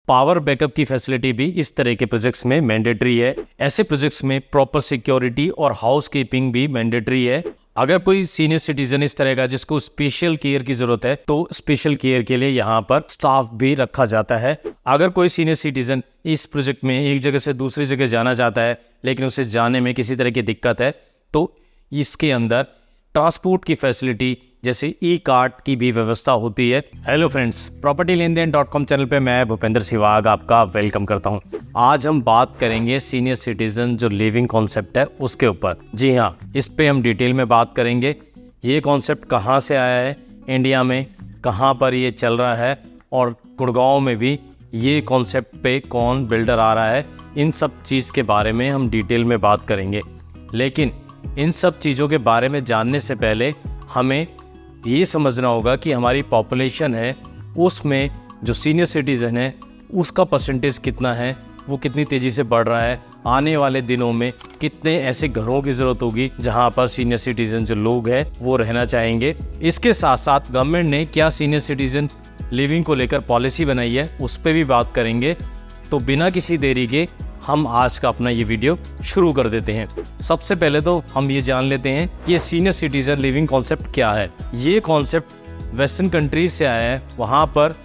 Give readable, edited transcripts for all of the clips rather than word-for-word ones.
Power backup की facility भी इस तरह के प्रोजेक्ट्स में मैंडेटरी है। ऐसे प्रोजेक्ट्स में प्रॉपर सिक्योरिटी और हाउसकीपिंग भी मैंडेटरी है। अगर कोई सीनियर सिटीजन इस तरह का जिसको स्पेशल केयर की जरूरत है तो स्पेशल केयर के लिए यहाँ पर स्टाफ भी रखा जाता है। अगर कोई सीनियर सिटीजन इस प्रोजेक्ट में एक जगह से दूसरी जगह जाना चाहता है लेकिन उसे जाने में किसी तरह की दिक्कत है तो इसके अंदर ट्रांसपोर्ट की फैसिलिटी जैसे ई कार्ड की भी व्यवस्था होती है। हेलो फ्रेंड्स, प्रॉपर्टी लेनदेन.com चैनल पे मैं भूपेंद्र सिवाग आपका वेलकम करता हूं। आज हम बात करेंगे सीनियर सिटीजन जो लिविंग कॉन्सेप्ट है उसके ऊपर। जी हाँ, इस पे हम डिटेल में बात करेंगे। ये कॉन्सेप्ट कहाँ से आया है, इंडिया में कहाँ पर ये चल रहा है और गुड़गांव में भी ये कॉन्सेप्ट पे कौन बिल्डर आ रहा है, इन सब चीज़ के बारे में हम डिटेल में बात करेंगे। लेकिन इन सब चीज़ों के बारे में जानने से पहले हमें ये समझना होगा कि हमारी पॉपुलेशन है उसमें जो सीनियर सिटीज़न है उसका परसेंटेज कितना है, वो कितनी तेज़ी से बढ़ रहा है, आने वाले दिनों में कितने ऐसे घरों की ज़रूरत होगी जहां पर सीनियर सिटीज़न जो लोग हैं वो रहना चाहेंगे। इसके साथ साथ गवर्नमेंट ने क्या सीनियर सिटीज़न लिविंग को लेकर पॉलिसी बनाई है उस पर भी बात करेंगे। तो बिना किसी देरी के हम आज का अपना ये वीडियो शुरू कर देते हैं। सबसे पहले तो हम ये जान लेते हैं कि ये सीनियर सिटीजन लिविंग कॉन्सेप्ट क्या है। ये कॉन्सेप्ट वेस्टर्न कंट्रीज से आया है। वहाँ पर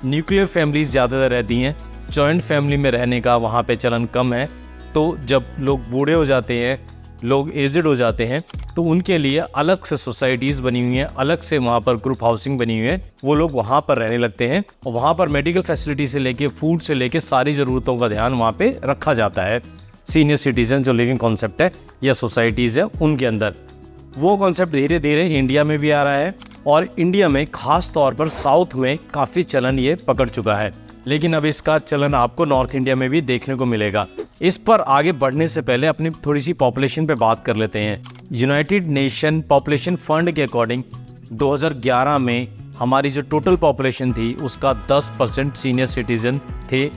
न्यूक्लियर फैमिलीज ज़्यादातर रहती हैं, जॉइंट फैमिली में रहने का वहाँ पे चलन कम है। तो जब लोग बूढ़े हो जाते हैं, लोग एजड हो जाते हैं तो उनके लिए अलग से सोसाइटीज़ बनी हुई हैं, अलग से वहाँ पर ग्रुप हाउसिंग बनी हुई है। वो लोग वहाँ पर रहने लगते हैं और वहाँ पर मेडिकल फैसिलिटी से लेके फूड से लेके सारी ज़रूरतों का ध्यान वहाँ पे रखा जाता है। सीनियर सिटीजन जो लिविंग कॉन्सेप्ट है या सोसाइटीज़ है उनके अंदर वो कॉन्सेप्ट धीरे धीरे इंडिया में भी आ रहा है और इंडिया में खास तौर पर साउथ में काफ़ी चलन ये पकड़ चुका है। लेकिन अब इसका चलन आपको नॉर्थ इंडिया में भी देखने को मिलेगा। इस पर आगे बढ़ने से पहले अपनी थोड़ी सी पॉपुलेशन पे बात कर लेते हैं। यूनाइटेड नेशन पॉपुलेशन फंड के अकॉर्डिंग 2011 में हमारी जो टोटल पॉपुलेशन थी उसका 10% सीनियर सिटीजन थे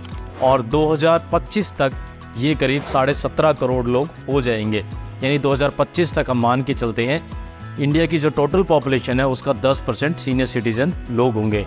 और 2025 तक ये करीब 17.5 करोड़ लोग हो जाएंगे। यानी 2025 तक हम मान के चलते हैं इंडिया की जो टोटल पॉपुलेशन है उसका 10% सीनियर सिटीजन लोग होंगे।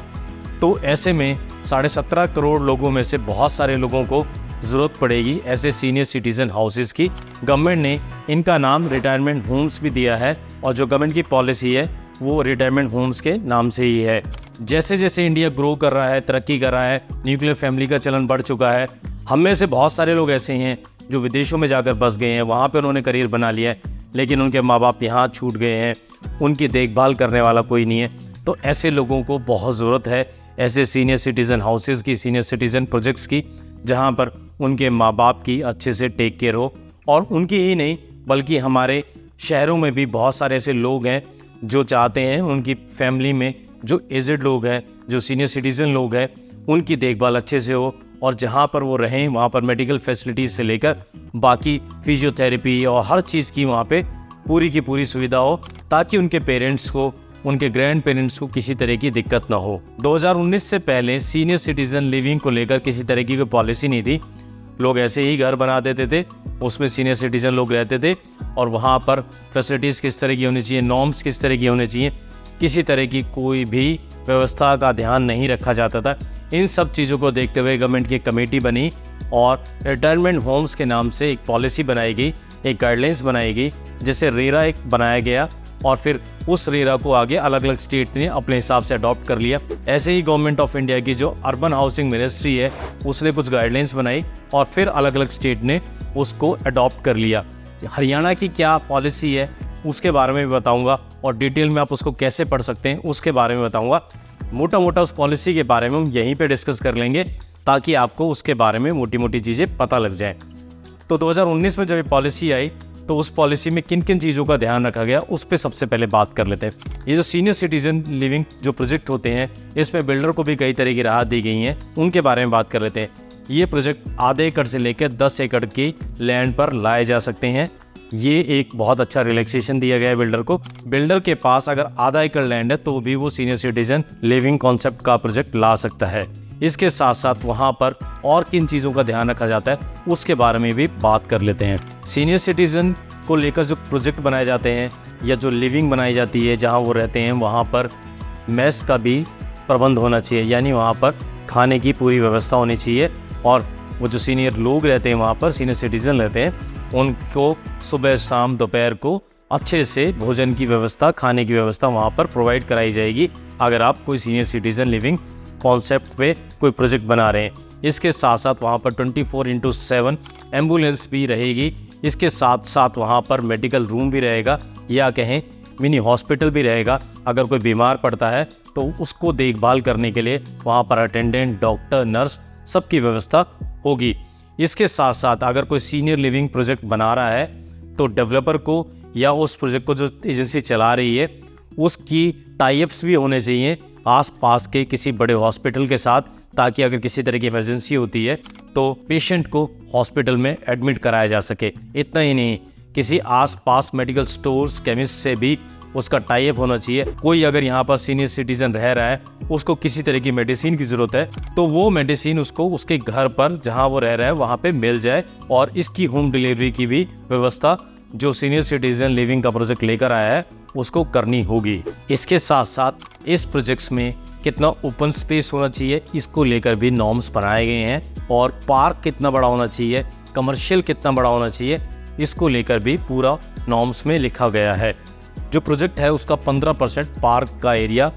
तो ऐसे में 17.5 करोड़ लोगों में से बहुत सारे लोगों को ज़रूरत पड़ेगी ऐसे सीनियर सिटीज़न हाउसेस की। गवर्नमेंट ने इनका नाम रिटायरमेंट होम्स भी दिया है और जो गवर्नमेंट की पॉलिसी है वो रिटायरमेंट होम्स के नाम से ही है। जैसे जैसे इंडिया ग्रो कर रहा है, तरक्की कर रहा है, न्यूक्लियर फैमिली का चलन बढ़ चुका है। हम में से बहुत सारे लोग ऐसे हैं जो विदेशों में जाकर बस गए हैं, वहाँ पर उन्होंने करियर बना लिया है लेकिन उनके माँ बाप यहाँ छूट गए हैं, उनकी देखभाल करने वाला कोई नहीं है। तो ऐसे लोगों को बहुत ज़रूरत है ऐसे सीनियर सिटीज़न हाउसेस की, सीनियर सिटीज़न प्रोजेक्ट्स की, जहाँ पर उनके माँ बाप की अच्छे से टेक केयर हो। और उनकी ही नहीं बल्कि हमारे शहरों में भी बहुत सारे ऐसे लोग हैं जो चाहते हैं उनकी फैमिली में जो एजड लोग हैं, जो सीनियर सिटीज़न लोग हैं, उनकी देखभाल अच्छे से हो और जहाँ पर वो रहें वहाँ पर मेडिकल फैसिलिटीज़ से लेकर बाकी फिजियोथेरेपी और हर चीज़ की वहाँ पे पूरी की पूरी सुविधा हो ताकि उनके पेरेंट्स को, उनके ग्रैंड पेरेंट्स को किसी तरह की दिक्कत ना हो। 2019 से पहले सीनियर सिटीज़न लिविंग को लेकर किसी तरह की कोई पॉलिसी नहीं थी। लोग ऐसे ही घर बना देते थे, उसमें सीनियर सिटीज़न लोग रहते थे और वहाँ पर फैसिलिटीज़ किस तरह की होनी चाहिए, नॉर्म्स किस तरह की होनी चाहिए, किसी तरह की कोई भी व्यवस्था का ध्यान नहीं रखा जाता था। इन सब चीज़ों को देखते हुए गवर्नमेंट की कमेटी बनी और रिटायरमेंट होम्स के नाम से एक पॉलिसी बनाई गई, एक गाइडलाइंस बनाई गई, जैसे रेरा एक बनाया गया और फिर उस रेरा को आगे अलग अलग स्टेट ने अपने हिसाब से अडॉप्ट कर लिया। ऐसे ही गवर्नमेंट ऑफ इंडिया की जो अर्बन हाउसिंग मिनिस्ट्री है उसने कुछ गाइडलाइंस बनाई और फिर अलग अलग स्टेट ने उसको अडॉप्ट कर लिया। हरियाणा की क्या पॉलिसी है उसके बारे में भी बताऊंगा और डिटेल में आप उसको कैसे पढ़ सकते हैं उसके बारे में बताऊंगा। मोटा मोटा उस पॉलिसी के बारे में हम यहीं पे डिस्कस कर लेंगे ताकि आपको उसके बारे में मोटी मोटी चीज़ें पता लग जाएं। तो 2019 में जब ये पॉलिसी आई तो उस पॉलिसी में किन किन चीज़ों का ध्यान रखा गया उस पर सबसे पहले बात कर लेते हैं। ये जो सीनियर सिटीजन लिविंग जो प्रोजेक्ट होते हैं इसमें बिल्डर को भी कई तरह की राहत दी गई हैं, उनके बारे में बात कर लेते हैं। ये प्रोजेक्ट आधे एकड़ से लेकर 10 एकड़ की लैंड पर लाए जा सकते हैं। ये एक बहुत अच्छा रिलैक्सेशन दिया गया है बिल्डर को। बिल्डर के पास अगर आधा एकड़ लैंड है तो भी वो सीनियर सिटीजन लिविंग कॉन्सेप्ट का प्रोजेक्ट ला सकता है। इसके साथ साथ वहाँ पर और किन चीज़ों का ध्यान रखा जाता है उसके बारे में भी बात कर लेते हैं। सीनियर सिटीजन को लेकर जो प्रोजेक्ट बनाए जाते हैं या जो लिविंग बनाई जाती है जहाँ वो रहते हैं वहाँ पर मेस का भी प्रबंध होना चाहिए, यानी वहाँ पर खाने की पूरी व्यवस्था होनी चाहिए। और वो जो सीनियर लोग रहते हैं वहाँ पर, सीनियर सिटीज़न रहते हैं, उनको सुबह शाम दोपहर को अच्छे से भोजन की व्यवस्था, खाने की व्यवस्था वहाँ पर प्रोवाइड कराई जाएगी अगर आप कोई सीनियर सिटीज़न लिविंग कॉन्सेप्ट पे कोई प्रोजेक्ट बना रहे हैं। इसके साथ साथ वहाँ पर 24/7 एम्बुलेंस भी रहेगी। इसके साथ साथ वहाँ पर मेडिकल रूम भी रहेगा, या कहें मिनी हॉस्पिटल भी रहेगा। अगर कोई बीमार पड़ता है तो उसको देखभाल करने के लिए वहाँ पर अटेंडेंट, डॉक्टर, नर्स सबकी व्यवस्था होगी। इसके साथ साथ अगर कोई सीनियर लिविंग प्रोजेक्ट बना रहा है तो डेवलपर को या उस प्रोजेक्ट को जो एजेंसी चला रही है उसकी टाई-अप्स भी होने चाहिए आसपास के किसी बड़े हॉस्पिटल के साथ, ताकि अगर किसी तरह की इमरजेंसी होती है तो पेशेंट को हॉस्पिटल में एडमिट कराया जा सके। इतना ही नहीं, किसी आसपास मेडिकल स्टोर्स, केमिस्ट से भी उसका टाई अप होना चाहिए। कोई अगर यहाँ पर सीनियर सिटीजन रह रहा है, उसको किसी तरह की मेडिसिन की ज़रूरत है, तो वो मेडिसिन उसको उसके घर पर जहाँ वो रह रहा है वहाँ पे मिल जाए। और इसकी होम डिलीवरी की भी व्यवस्था जो सीनियर सिटीजन लिविंग का प्रोजेक्ट लेकर आया है उसको करनी होगी। इसके साथ साथ इस प्रोजेक्ट्स में कितना ओपन स्पेस होना चाहिए, इसको लेकर भी नॉर्म्स बनाए गए हैं। और पार्क कितना बड़ा होना चाहिए, कमर्शियल कितना बड़ा होना चाहिए, इसको लेकर भी पूरा नॉर्म्स में लिखा गया है। जो प्रोजेक्ट है उसका 15% पार्क का एरिया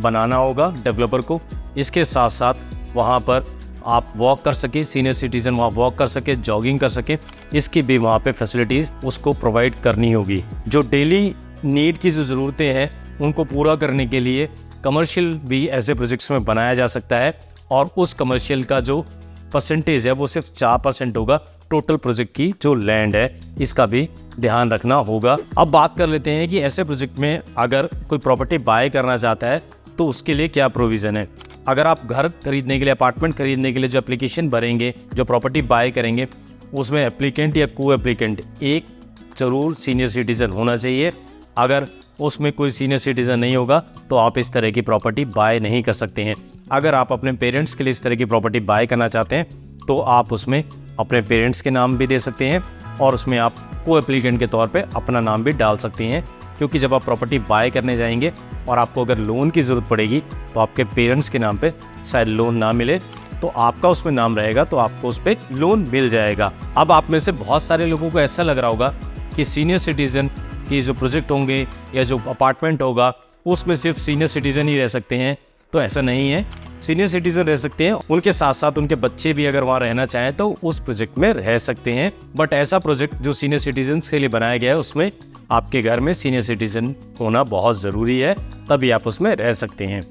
बनाना होगा डेवलपर को। इसके साथ साथ वहाँ पर आप वॉक कर सके, सीनियर सिटीज़न वहाँ वॉक कर सके, जॉगिंग कर सके, इसकी भी वहाँ पे फैसिलिटीज़ उसको प्रोवाइड करनी होगी। जो डेली नीड की जो ज़रूरतें हैं उनको पूरा करने के लिए कमर्शियल भी ऐसे प्रोजेक्ट्स में बनाया जा सकता है। और उस कमर्शियल का जो परसेंटेज है वो सिर्फ 4% होगा टोटल प्रोजेक्ट की जो लैंड है, इसका भी ध्यान रखना होगा। अब बात कर लेते हैं कि ऐसे प्रोजेक्ट में अगर कोई प्रॉपर्टी बाय करना चाहता है तो उसके लिए क्या प्रोविज़न है। अगर आप घर खरीदने के लिए, अपार्टमेंट खरीदने के लिए जो एप्लीकेशन भरेंगे, जो प्रॉपर्टी बाय करेंगे, उसमें एप्लीकेंट या को एप्लीकेंट एक ज़रूर सीनियर सिटीज़न होना चाहिए। अगर उसमें कोई सीनियर सिटीज़न नहीं होगा तो आप इस तरह की प्रॉपर्टी बाय नहीं कर सकते हैं। अगर आप अपने पेरेंट्स के लिए इस तरह की प्रॉपर्टी बाय करना चाहते हैं तो आप उसमें अपने पेरेंट्स के नाम भी दे सकते हैं और उसमें आप को एप्लीकेंट के तौर पे अपना नाम भी डाल सकते हैं। क्योंकि जब आप प्रॉपर्टी बाय करने जाएंगे और आपको अगर लोन की ज़रूरत पड़ेगी तो आपके पेरेंट्स के नाम पे शायद लोन ना मिले, तो आपका उसमें नाम रहेगा तो आपको उस पर लोन मिल जाएगा। अब आप में से बहुत सारे लोगों को ऐसा लग रहा होगा कि सीनियर सिटीज़न की जो प्रोजेक्ट होंगे या जो अपार्टमेंट होगा उसमें सिर्फ सीनियर सिटीज़न ही रह सकते हैं। तो ऐसा नहीं है, सीनियर सिटीज़न रह सकते हैं, उनके साथ साथ उनके बच्चे भी अगर वहाँ रहना चाहें तो उस प्रोजेक्ट में रह सकते हैं। बट ऐसा प्रोजेक्ट जो सीनियर सिटीजन के लिए बनाया गया है उसमें आपके घर में सीनियर सिटीजन होना बहुत ज़रूरी है, तभी आप उसमें रह सकते हैं।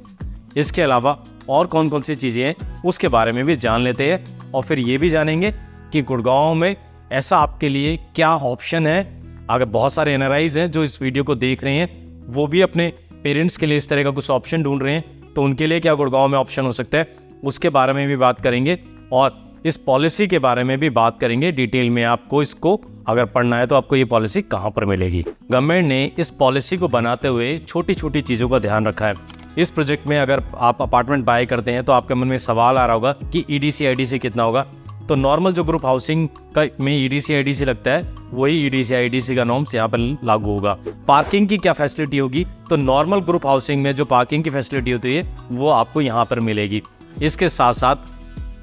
इसके अलावा और कौन कौन सी चीज़ें हैं उसके बारे में भी जान लेते हैं और फिर ये भी जानेंगे कि गुड़गांव में ऐसा आपके लिए क्या ऑप्शन है। अगर बहुत सारे एनआरआईज हैं जो इस वीडियो को देख रहे हैं, वो भी अपने पेरेंट्स के लिए इस तरह का कुछ ऑप्शन ढूंढ रहे हैं, तो उनके लिए क्या गुड़गांव में ऑप्शन हो सकता है उसके बारे में भी बात करेंगे। और इस पॉलिसी के बारे में भी बात करेंगे डिटेल में। आपको इसको अगर पढ़ना है तो आपको ये पॉलिसी कहाँ पर मिलेगी। गवर्नमेंट ने इस पॉलिसी को बनाते हुए छोटी छोटी चीज़ों का ध्यान रखा है। इस प्रोजेक्ट में अगर आप अपार्टमेंट बाय करते हैं तो आपके मन में सवाल आ रहा होगा कि ईडीसी आईडीसी कितना होगा। तो नॉर्मल जो ग्रुप हाउसिंग का में ईडीसी आईडीसी लगता है वही ईडीसी आईडीसी का नॉर्म्स यहाँ पर लागू होगा। पार्किंग की क्या फैसिलिटी होगी, तो नॉर्मल ग्रुप हाउसिंग में जो पार्किंग की फैसिलिटी होती है वो आपको यहाँ पर मिलेगी। इसके साथ साथ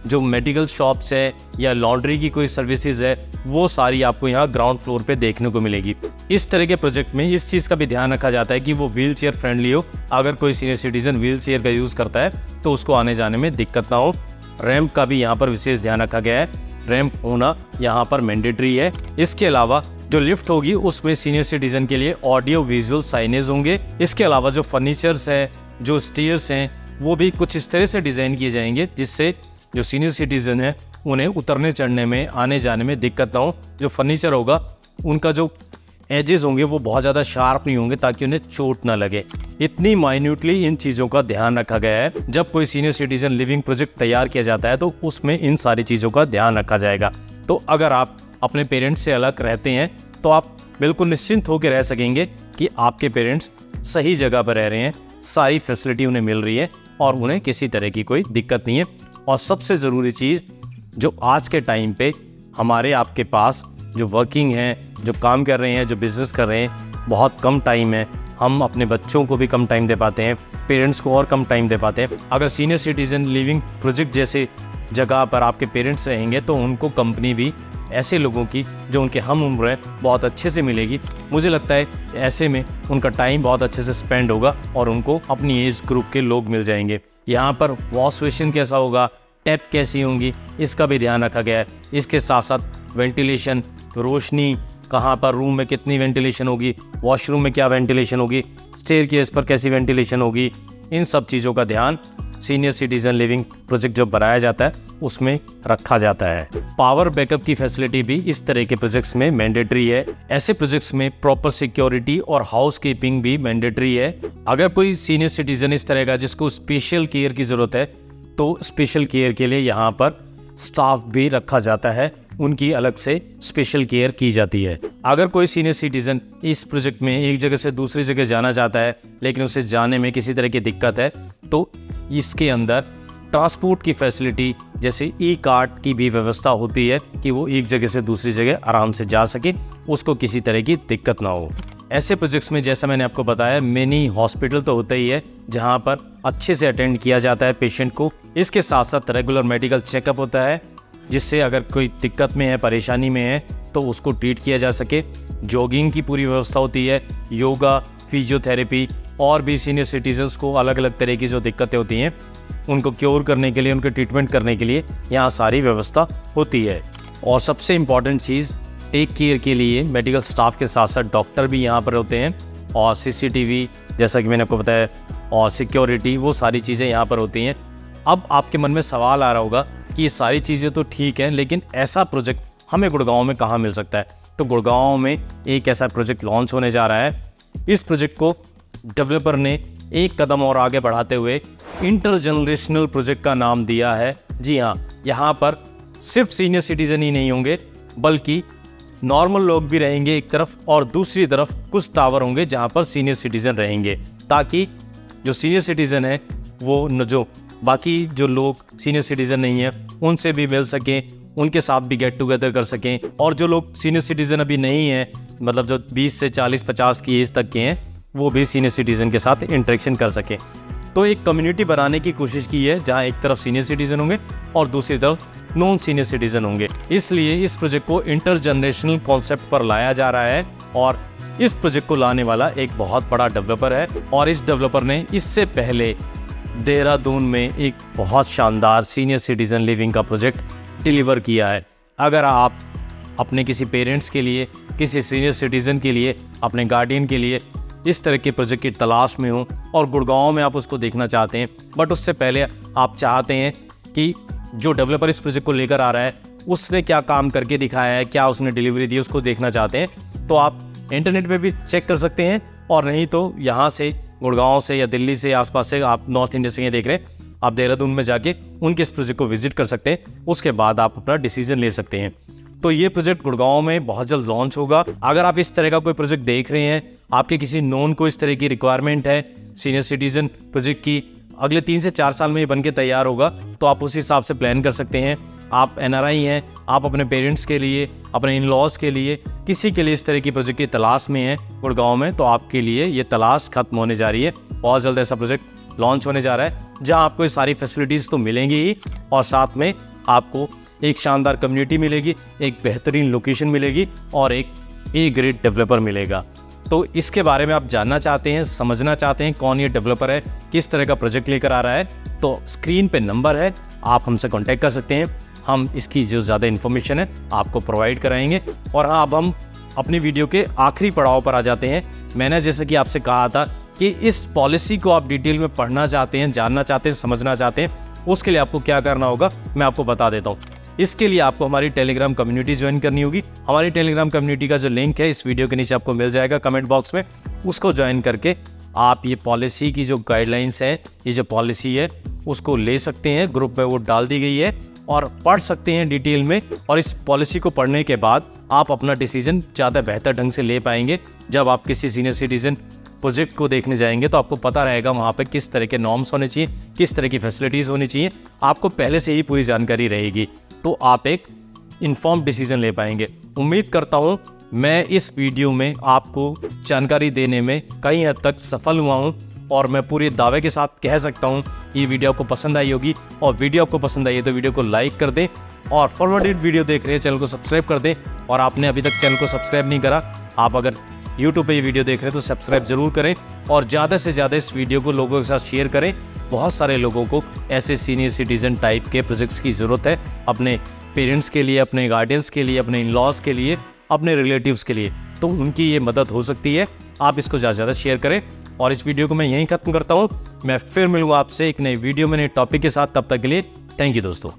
जो मेडिकल शॉप्स है या लॉन्ड्री की कोई सर्विसेज है वो सारी आपको यहाँ ग्राउंड फ्लोर पे देखने को मिलेगी। इस तरह के प्रोजेक्ट में इस चीज़ का भी ध्यान रखा जाता है कि वो व्हील चेयर फ्रेंडली हो। अगर कोई सीनियर सिटीजन व्हील चेयर का यूज़ करता है तो उसको आने जाने में दिक्कत ना हो। रैंप का भी यहाँ पर विशेष ध्यान रखा गया है, रैंप होना यहाँ पर मैंडेटरी है। इसके अलावा जो लिफ्ट होगी उसमें सीनियर सिटीजन के लिए ऑडियो विजुअल साइनेज होंगे। इसके अलावा जो फर्नीचर्स है, जो स्टेयर्स हैं, वो भी कुछ इस तरह से डिज़ाइन किए जाएंगे जिससे जो सीनियर सिटीजन है उन्हें उतरने चढ़ने में, आने जाने में दिक्कत ना हो। जो फर्नीचर होगा उनका जो एजेस होंगे वो बहुत ज़्यादा शार्प नहीं होंगे ताकि उन्हें चोट ना लगे। इतनी माइन्यूटली इन चीज़ों का ध्यान रखा गया है। जब कोई सीनियर सिटीजन लिविंग प्रोजेक्ट तैयार किया जाता है तो उसमें इन सारी चीज़ों का ध्यान रखा जाएगा। तो अगर आप अपने पेरेंट्स से अलग रहते हैं तो आप बिल्कुल निश्चिंत होकर रह सकेंगे कि आपके पेरेंट्स सही जगह पर रह रहे हैं, सारी फैसिलिटी उन्हें मिल रही है और उन्हें किसी तरह की कोई दिक्कत नहीं है। और सबसे ज़रूरी चीज़ जो आज के टाइम पे हमारे आपके पास जो वर्किंग हैं, जो काम कर रहे हैं, जो बिज़नेस कर रहे हैं, बहुत कम टाइम है, हम अपने बच्चों को भी कम टाइम दे पाते हैं, पेरेंट्स को और कम टाइम दे पाते हैं। अगर सीनियर सिटीज़न लिविंग प्रोजेक्ट जैसे जगह पर आपके पेरेंट्स रहेंगे तो उनको कंपनी भी ऐसे लोगों की जो उनके हम उम्र हैं बहुत अच्छे से मिलेगी। मुझे लगता है ऐसे में उनका टाइम बहुत अच्छे से स्पेंड होगा और उनको अपनी एज ग्रुप के लोग मिल जाएंगे। यहाँ पर वॉश बेसिन कैसा होगा, टैप कैसी होंगी, इसका भी ध्यान रखा गया है। इसके साथ साथ वेंटिलेशन, रोशनी, कहाँ पर रूम में कितनी वेंटिलेशन होगी, वॉशरूम में क्या वेंटिलेशन होगी, स्टेयरकेस पर कैसी वेंटिलेशन होगी, इन सब चीज़ों का ध्यान सीनियर सिटीज़न लिविंग प्रोजेक्ट जो बनाया जाता है उसमें रखा जाता है। पावर बैकअप की फैसिलिटी भी इस तरह के प्रोजेक्ट्स में मैंडेटरी है। ऐसे प्रोजेक्ट्स में प्रॉपर सिक्योरिटी और हाउसकीपिंग भी मैंडेटरी है। अगर कोई सीनियर सिटीज़न इस तरह का जिसको स्पेशल केयर की ज़रूरत है तो स्पेशल केयर के लिए यहाँ पर स्टाफ भी रखा जाता है, उनकी अलग से स्पेशल केयर की जाती है। अगर कोई सीनियर सिटीज़न इस प्रोजेक्ट में एक जगह से दूसरी जगह जाना चाहता है लेकिन उसे जाने में किसी तरह की दिक्कत है तो इसके अंदर ट्रांसपोर्ट की फैसिलिटी जैसे ई कार्ड की भी व्यवस्था होती है कि वो एक जगह से दूसरी जगह आराम से जा सके, उसको किसी तरह की दिक्कत ना हो। ऐसे प्रोजेक्ट्स में जैसा मैंने आपको बताया मिनी हॉस्पिटल तो होता ही है जहाँ पर अच्छे से अटेंड किया जाता है पेशेंट को। इसके साथ साथ रेगुलर मेडिकल चेकअप होता है जिससे अगर कोई दिक्कत में है, परेशानी में है तो उसको ट्रीट किया जा सके। जॉगिंग की पूरी व्यवस्था होती है, योगा, फिजियोथेरेपी और भी सीनियर सिटीजन्स को अलग अलग तरह की जो दिक्कतें होती हैं उनको क्योर करने के लिए, उनके ट्रीटमेंट करने के लिए यहाँ सारी व्यवस्था होती है। और सबसे इम्पॉर्टेंट चीज़, टेक केयर के लिए मेडिकल स्टाफ के साथ साथ डॉक्टर भी यहाँ पर होते हैं और सीसीटीवी जैसा कि मैंने आपको बताया और सिक्योरिटी, वो सारी चीज़ें यहाँ पर होती हैं। अब आपके मन में सवाल आ रहा होगा कि ये सारी चीज़ें तो ठीक हैं लेकिन ऐसा प्रोजेक्ट हमें गुड़गांव में कहाँ मिल सकता है। तो गुड़गांव में एक ऐसा प्रोजेक्ट लॉन्च होने जा रहा है। इस प्रोजेक्ट को डेवलपर ने एक कदम और आगे बढ़ाते हुए इंटरजनरेशनल प्रोजेक्ट का नाम दिया है। जी हाँ, यहाँ पर सिर्फ सीनियर सिटीजन ही नहीं होंगे बल्कि नॉर्मल लोग भी रहेंगे एक तरफ और दूसरी तरफ कुछ टावर होंगे जहाँ पर सीनियर सिटीजन रहेंगे, ताकि जो सीनियर सिटीजन है वो जो बाकी जो लोग सीनियर सिटीजन नहीं है उनसे भी मिल सकें, उनके साथ भी गेट टुगेदर कर सकें। और जो लोग सीनियर सिटीजन अभी नहीं है, मतलब जो 20 से 40-50 की एज तक के हैं, वो भी सीनियर सिटीजन के साथ इंटरेक्शन कर सकें। तो एक कम्युनिटी बनाने की कोशिश की है जहाँ एक तरफ सीनियर सिटीजन होंगे और दूसरी तरफ नॉन सीनियर सिटीजन होंगे। इसलिए इस प्रोजेक्ट को इंटरजनरेशनल कॉन्सेप्ट पर लाया जा रहा है और इस प्रोजेक्ट को लाने वाला एक बहुत बड़ा डेवलपर है और इस डेवलपर ने इससे पहले देहरादून में एक बहुत शानदार सीनियर सिटीजन लिविंग का प्रोजेक्ट डिलीवर किया है। अगर आप अपने किसी पेरेंट्स के लिए, किसी सीनियर सिटीजन के लिए, अपने गार्डियन के लिए इस तरह के प्रोजेक्ट की तलाश में हो और गुड़गांव में आप उसको देखना चाहते हैं, बट उससे पहले आप चाहते हैं कि जो डेवलपर इस प्रोजेक्ट को लेकर आ रहा है उसने क्या काम करके दिखाया है, क्या उसने डिलीवरी दी, उसको देखना चाहते हैं, तो आप इंटरनेट पे भी चेक कर सकते हैं। और नहीं तो यहाँ से गुड़गांव से या दिल्ली से आसपास से आप नॉर्थ इंडिया से ये देख रहे हैं, आप देहरादून में जाके उनके इस प्रोजेक्ट को विजिट कर सकते हैं। उसके बाद आप अपना डिसीजन ले सकते हैं। तो ये प्रोजेक्ट गुड़गांव में बहुत जल्द लॉन्च होगा। अगर आप इस तरह का कोई प्रोजेक्ट देख रहे हैं, आपके किसी नोन को इस तरह की रिक्वायरमेंट है सीनियर सिटीजन प्रोजेक्ट की, अगले 3 से 4 साल में ये बन के तैयार होगा, तो आप उस हिसाब से प्लान कर सकते हैं। आप NRI हैं, आप अपने पेरेंट्स के लिए, अपने इन लॉज के लिए, किसी के लिए इस तरह की प्रोजेक्ट की तलाश में हैं गुड़गांव में, तो आपके लिए ये तलाश खत्म होने जा रही है। बहुत जल्द ऐसा प्रोजेक्ट लॉन्च होने जा रहा है जहां आपको ये सारी फैसिलिटीज़ तो मिलेंगी ही और साथ में आपको एक शानदार कम्युनिटी मिलेगी, एक बेहतरीन लोकेशन मिलेगी और एक ग्रेट डेवलपर मिलेगा। तो इसके बारे में आप जानना चाहते हैं, समझना चाहते हैं कौन ये डेवलपर है, किस तरह का प्रोजेक्ट लेकर आ रहा है, तो स्क्रीन पे नंबर है, आप हमसे कांटेक्ट कर सकते हैं। हम इसकी जो ज़्यादा इन्फॉर्मेशन है आपको प्रोवाइड कराएंगे। और हाँ, अब हम अपनी वीडियो के आखिरी पड़ाव पर आ जाते हैं। मैंने जैसे कि आपसे कहा था कि इस पॉलिसी को आप डिटेल में पढ़ना चाहते हैं, जानना चाहते हैं, समझना चाहते हैं, उसके लिए आपको क्या करना होगा मैं आपको बता देता हूँ। इसके लिए आपको हमारी टेलीग्राम कम्युनिटी ज्वाइन करनी होगी। हमारी टेलीग्राम कम्युनिटी का जो लिंक है इस वीडियो के नीचे आपको मिल जाएगा कमेंट बॉक्स में। उसको ज्वाइन करके आप ये पॉलिसी की जो गाइडलाइंस है, ये जो पॉलिसी है, उसको ले सकते हैं। ग्रुप में वो डाल दी गई है और पढ़ सकते हैं डिटेल में। और इस पॉलिसी को पढ़ने के बाद आप अपना डिसीजन ज़्यादा बेहतर ढंग से ले पाएंगे। जब आप किसी सीनियर सिटीजन प्रोजेक्ट को देखने जाएंगे तो आपको पता रहेगा वहाँ पर किस तरह के नॉर्म्स होने चाहिए, किस तरह की फैसिलिटीज़ होनी चाहिए, आपको पहले से ही पूरी जानकारी रहेगी। तो आप एक इन्फॉर्म डिसीजन ले पाएंगे। उम्मीद करता हूँ मैं इस वीडियो में आपको जानकारी देने में कई हद तक सफल हुआ हूँ और मैं पूरे दावे के साथ कह सकता हूँ ये वीडियो आपको पसंद आई होगी। और वीडियो आपको पसंद आई है तो वीडियो को लाइक कर दें और फॉरवर्डेड वीडियो देख रहे हैं चैनल को सब्सक्राइब कर दें। और आपने अभी तक चैनल को सब्सक्राइब नहीं करा, आप अगर यूट्यूब पे ये वीडियो देख रहे हैं तो सब्सक्राइब जरूर करें और ज़्यादा से ज़्यादा इस वीडियो को लोगों के साथ शेयर करें। बहुत सारे लोगों को ऐसे सीनियर सिटीजन टाइप के प्रोजेक्ट्स की ज़रूरत है, अपने पेरेंट्स के लिए, अपने गार्डियंस के लिए, अपने इन-लॉज़ के लिए, अपने रिलेटिव्स के लिए, तो उनकी ये मदद हो सकती है। आप इसको ज़्यादा से ज़्यादा शेयर करें और इस वीडियो को मैं यहीं ख़त्म करता हूँ। मैं फिर मिलूँगा आपसे एक नई वीडियो में नए टॉपिक के साथ, तब तक के लिए थैंक यू दोस्तों।